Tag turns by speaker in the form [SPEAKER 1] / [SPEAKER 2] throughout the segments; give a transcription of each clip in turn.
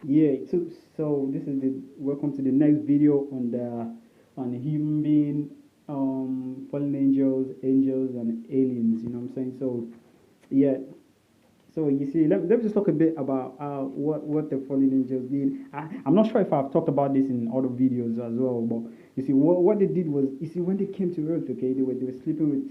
[SPEAKER 1] Yeah, so this is the welcome to the next video on human being, fallen angels and aliens. You know what I'm saying? So yeah, so you see, let me just talk a bit about what the fallen angels did. I'm not sure if I've talked about this in other videos as well, but you see, what they did was, you see, when they came to Earth, okay, they were sleeping with,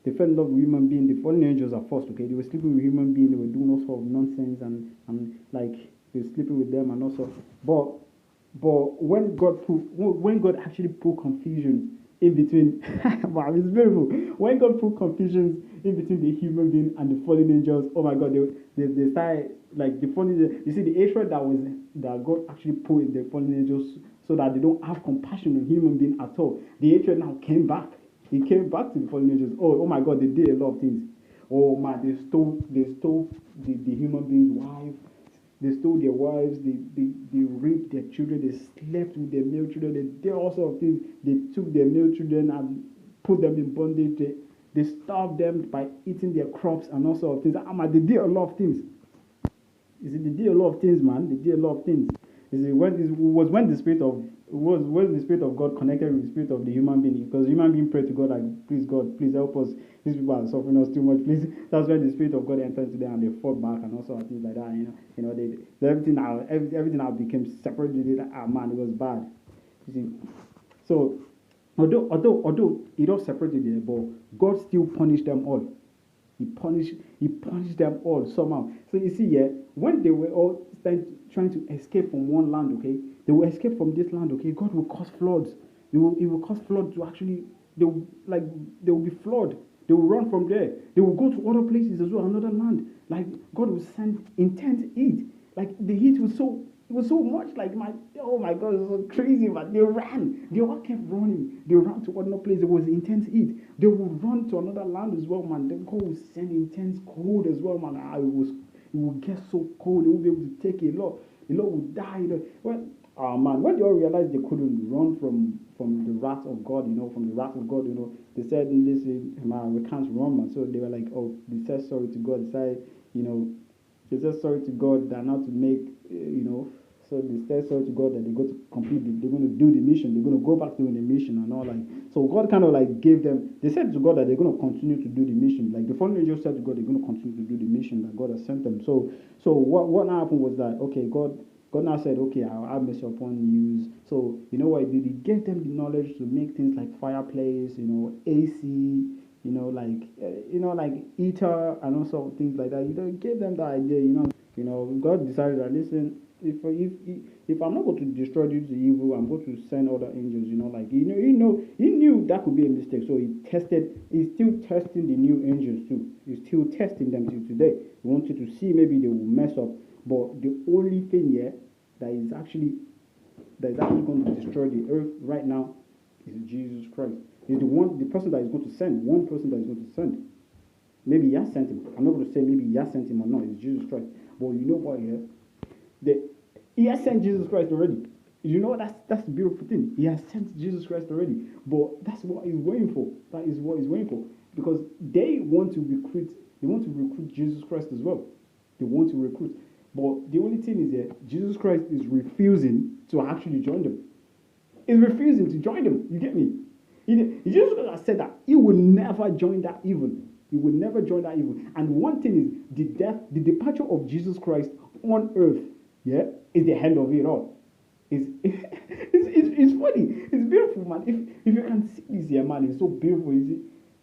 [SPEAKER 1] they fell in love with human beings. The fallen angels are first, okay, they were sleeping with human beings. They were doing all sort of nonsense and like they were sleeping with them and also, but when God actually put confusion in between, wow, it's beautiful. When God put confusions in between the human being and the fallen angels, oh my God, they started like the fallen. You see, the hatred that God actually put in the fallen angels, so that they don't have compassion on human being at all. The hatred now came back. It came back to the fallen angels. Oh my God, they did a lot of things. Oh man, they stole the human being's wife. They stole their wives, they raped their children, they slept with their male children, they did all sorts of things. They took their male children and put them in bondage. They starved them by eating their crops and all sorts of things. They did a lot of things. You see, they did a lot of things, man. They did a lot of things. You see, when the spirit of was when the spirit of God connected with the spirit of the human being, because human being prayed to God like, please God, please help us. These people are suffering us too much. Please, that's when the spirit of God entered into them and they fought back and also things like that. Everything now became separated. Man, it was bad. You see, so although it all separated there, but God still punished them all. He punished them all somehow. So you see, yeah, when they were all trying to escape from one land, okay, they will escape from this land, okay. God will cause floods. It will cause floods to actually they will be flood. They will run from there. They will go to other places as well, another land. Like God will send intense heat. Like the heat was so it was so much like my oh my God, it was so crazy, man. They ran. They all kept running. They ran to another place. There was intense heat. They would run to another land as well, man. Then God would send intense cold as well, man. It would get so cold. They won't be able to take it. A lot would die. Well, oh man, when they all realized they couldn't run from the wrath of God, from the wrath of God, they said, listen, man, we can't run, man. So they were like, oh, they said sorry to God. They said, you know, they said sorry to God that not to make, so they said sorry to God that they're going to complete, they're going to do the mission, they're going to go back doing the mission and all like. So God kind of like gave them, they said to God that they're going to continue to do the mission. Like the fallen angels said to God, they're going to continue to do the mission that God has sent them. So what happened was that, okay, God now said, okay, I'll have mercy upon you. So you know what he did? He gave them the knowledge to make things like fireplace, AC, like eater and also things like that. It gave them that idea. God decided that, listen, if I'm not going to destroy you to evil, I'm going to send other angels. He knew that could be a mistake, so he's still testing the new angels too. He's still testing them till today. He wanted to see maybe they will mess up, but the only thing here that is actually going to destroy the earth right now is Jesus Christ. He's the person that is going to send, one person that is going to send. Maybe he has sent him. I'm not going to say maybe he has sent him or not. It's Jesus Christ. But you know what? Yeah, he has sent Jesus Christ already. That's the beautiful thing. He has sent Jesus Christ already. But that's what he's waiting for. That is what he's waiting for. Because they want to recruit. They want to recruit Jesus Christ as well. They want to recruit. But the only thing is that Jesus Christ is refusing to actually join them. He's refusing to join them. You get me? Jesus Christ has said that he will never join that evil. He will never join that evil. And one thing is the departure of Jesus Christ on earth, yeah, is the end of it all. It's funny. It's beautiful, man. If you can see this here, man, it's so beautiful.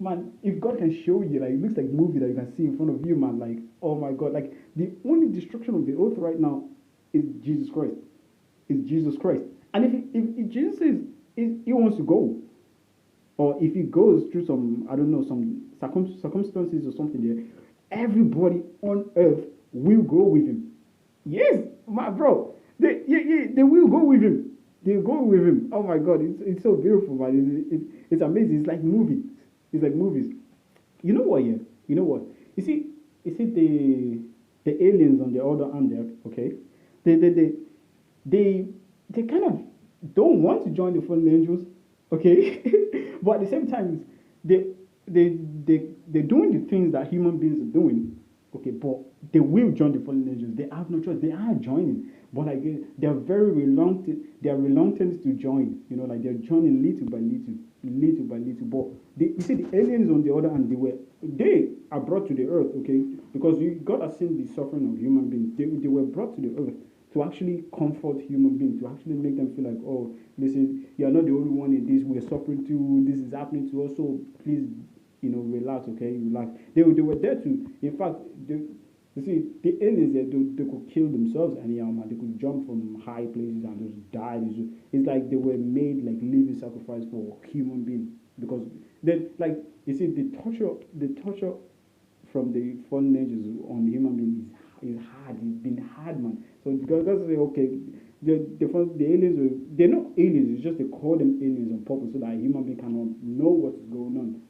[SPEAKER 1] Man, if God can show you, like, it looks like a movie that you can see in front of you, man. Like, oh my God, like the only destruction of the earth right now is Jesus Christ. Is Jesus Christ. And if Jesus he wants to go, or if he goes through some, I don't know, some circumstances or something there, everybody on earth will go with him. Yes, my bro. They will go with him. They go with him. Oh my God, it's so beautiful, man. It's amazing. It's like movies. It's like movies. You know what? Yeah. You know what? You see the aliens on the other hand there. Okay, they they they they they kind of don't want to join the fallen angels. Okay, but at the same time, they they're doing the things that human beings are doing. Okay, but they will join the fallen angels. They have no choice. They are joining, but like they're very reluctant. They are reluctant to join. Like they're joining little by little, little by little. But you see, the aliens on the other hand, they are brought to the earth. Okay, because God has seen the suffering of human beings. They were brought to the earth to actually comfort human beings, to actually make them feel like, oh, listen, you are not the only one in this. We're suffering too. This is happening to us. So please, relax, okay? Relax. They were there to, in fact, you see, the aliens, they could kill themselves anyhow, man. They could jump from high places and just die. It's like they were made like living sacrifice for human beings because they like you see the torture from the fallen angels on human beings is hard. It's been hard, man. So God say, okay, the aliens they're not aliens. It's just they call them aliens on purpose so that a human being cannot know what is going on.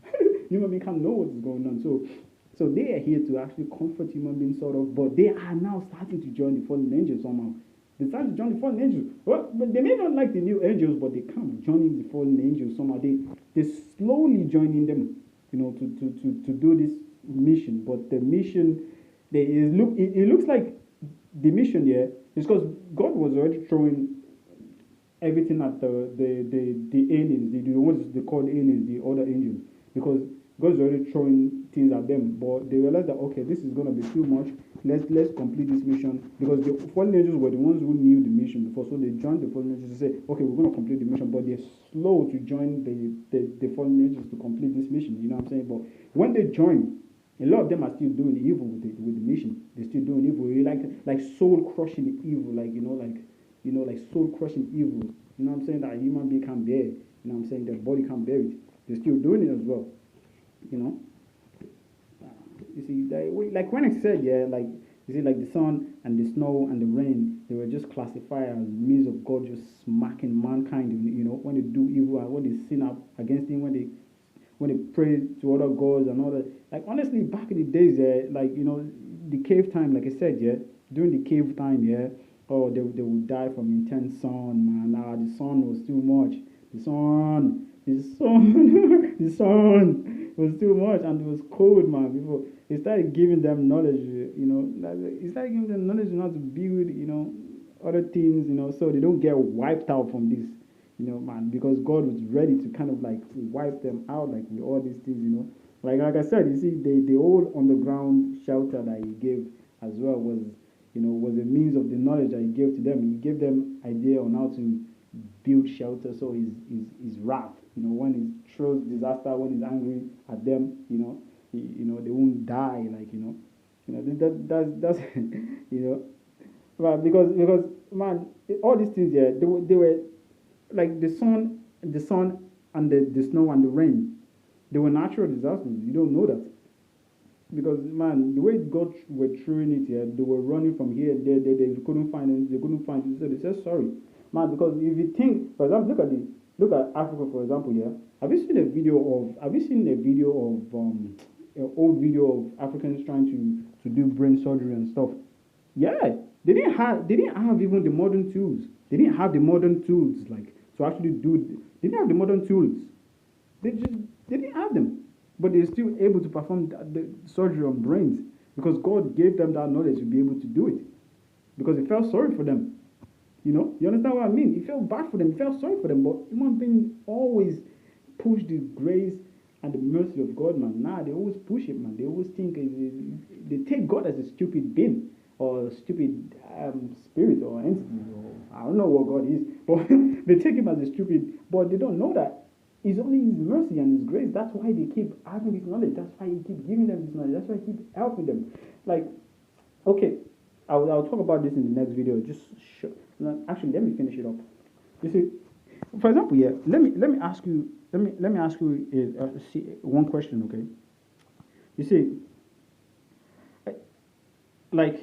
[SPEAKER 1] Human being can't know what is going on. So they are here to actually comfort human beings, sort of. But they are now starting to join the fallen angels somehow. They start to join the fallen angels. Well, but they may not like the new angels, but they come joining the fallen angels somehow. They slowly joining them, to do this mission. But the mission, it looks like the mission here is because God was already throwing everything at the aliens, the ones they call aliens, the other angels, because God's already throwing things at them, but they realized that okay, this is gonna be too much. Let's complete this mission because the fallen angels were the ones who knew the mission before, so they joined the fallen angels to say, okay, we're gonna complete the mission, but they're slow to join the fallen angels to complete this mission. You know what I'm saying? But when they join, a lot of them are still doing evil with the mission. They're still doing evil, like soul crushing evil, like soul crushing evil. You know what I'm saying? That a human being can't bear. You know what I'm saying? Their body can't bear it. They're still doing it as well. You know. You see, like when I said, yeah, like you see, like the sun and the snow and the rain, they were just classified as means of God just smacking mankind. When they do evil and when they sin up against Him, when they pray to other gods and all that. Like honestly, back in the days, yeah, like the cave time, like I said, yeah, during the cave time, yeah, oh, they would die from intense sun, man. Ah, the sun was too much. The sun, the sun was too much, and it was cold, man. Before he started giving them knowledge, he started giving them knowledge on how to build, other things, so they don't get wiped out from this, man, because God was ready to kind of like wipe them out, like with all these things, Like I said, you see, the old underground shelter that He gave as well was a means of the knowledge that He gave to them. He gave them idea on how to build shelter. So his wrath, when He throws disaster, when He's angry at them, they won't die, like that's but because man, all these things, yeah, they were like the sun and the snow and the rain. They were natural disasters. You don't know that because man, the way God were throwing it here, they were running from here, there, they couldn't find it, they couldn't find it, so they said sorry, man. Because if you think, for example, look at Africa, for example, yeah. Have you seen a video of an old video of Africans trying to do brain surgery and stuff? Yeah, they didn't have even the modern tools. They didn't have the modern tools like to actually do. They didn't have the modern tools. They didn't have them, but they're still able to perform the surgery on brains because God gave them that knowledge to be able to do it. Because He felt sorry for them. You understand what I mean? He felt bad for them. He felt sorry for them. But human beings always push the grace and the mercy of God, man. Nah, they always push it, man. They always think they take God as a stupid being or a stupid spirit or entity. Or I don't know what God is, but they take Him as a stupid. But they don't know that it's only His mercy and His grace. That's why they keep having this knowledge. That's why He keep giving them this knowledge. That's why He keep helping them. Like, okay, I'll talk about this in the next video. Just actually, let me finish it up. You see, for example, yeah. Let me ask you. Let me ask you one question. Okay. You see, like,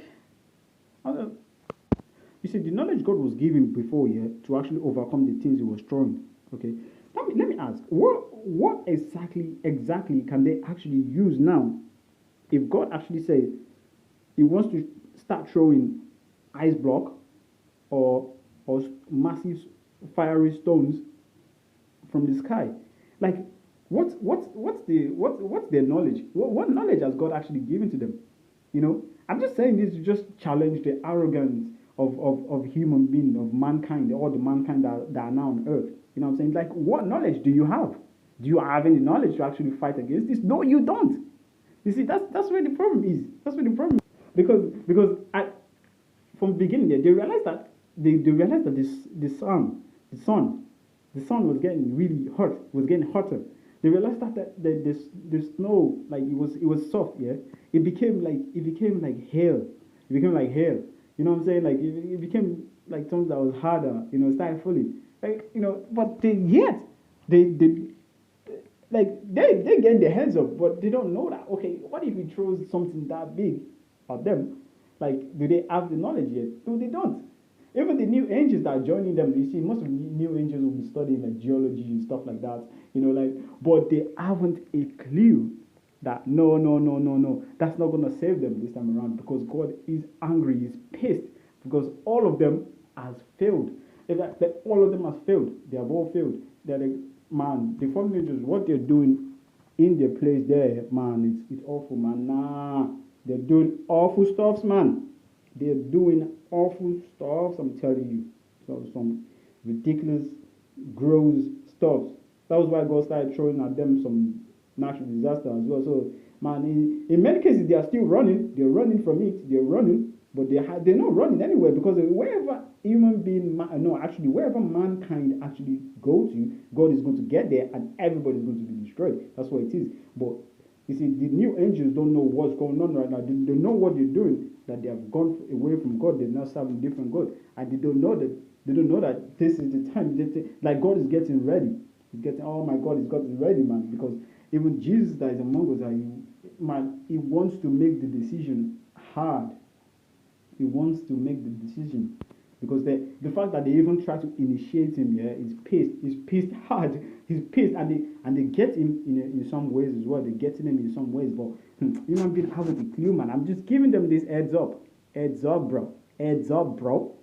[SPEAKER 1] uh, you see, the knowledge God was giving before, yeah, to actually overcome the things He was throwing. Okay. Let me ask, what exactly can they actually use now? If God actually says He wants to start throwing ice block or massive fiery stones from the sky, like what's their knowledge? What knowledge has God actually given to them? I'm just saying this to just challenge the arrogance of human being, of mankind, all the mankind that are now on earth. You know what I'm saying? Like, what knowledge do you have? Do you have any knowledge to actually fight against this? No, you don't. You see, that's where the problem is. That's where the problem is. Because from the beginning they realized that they realized that the sun the sun was getting really hot, was getting hotter. They realized that the snow, like, it was soft, yeah. It became like hail. It became like hail. You know what I'm saying? Like, it became like something that was harder. It started falling. Like, but they they get their hands up, but they don't know that. Okay, what if he throws something that big at them? Like, do they have the knowledge yet? No, they don't. Even the new angels that are joining them, you see, most of the new angels will be studying like geology and stuff like that. Like, but they haven't a clue that no, no, no, no, no, that's not gonna save them this time around, because God is angry, He's pissed, because all of them has failed. If that all of them has failed, they have all failed. They're like, man, the fallen angels, what they're doing in their place there, man, it's awful, man. Nah, they're doing awful stuffs, man. They're doing awful stuff, I'm telling you. So some ridiculous, gross stuff. That was why God started throwing at them some natural disaster as well. So, man, in many cases they are still running. They're running from it. They're running, but they're not running anywhere, because wherever human being, no, actually wherever mankind actually go to, God is going to get there, and everybody is going to be destroyed. That's what it is. But you see, the new angels don't know what's going on right now. They know what they're doing, that they have gone away from God. They're now serving different God, and they don't know that this is the time. Like, God is getting ready. He's getting, oh my God, he's getting ready, man. Because even Jesus that is among us, he wants to make the decision hard. He wants to make the decision, because the fact that they even try to initiate him, yeah, is pissed. He's pissed hard. He's pissed, and they get him in some ways as well. They're getting him in some ways, but human being haven't a clue, man. I'm just giving them this heads up, bro, heads up, bro,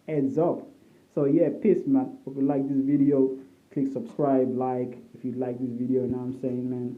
[SPEAKER 1] heads up. So yeah, peace, man. Hope you like this video. Click subscribe, like if you like this video. Now I'm saying, man.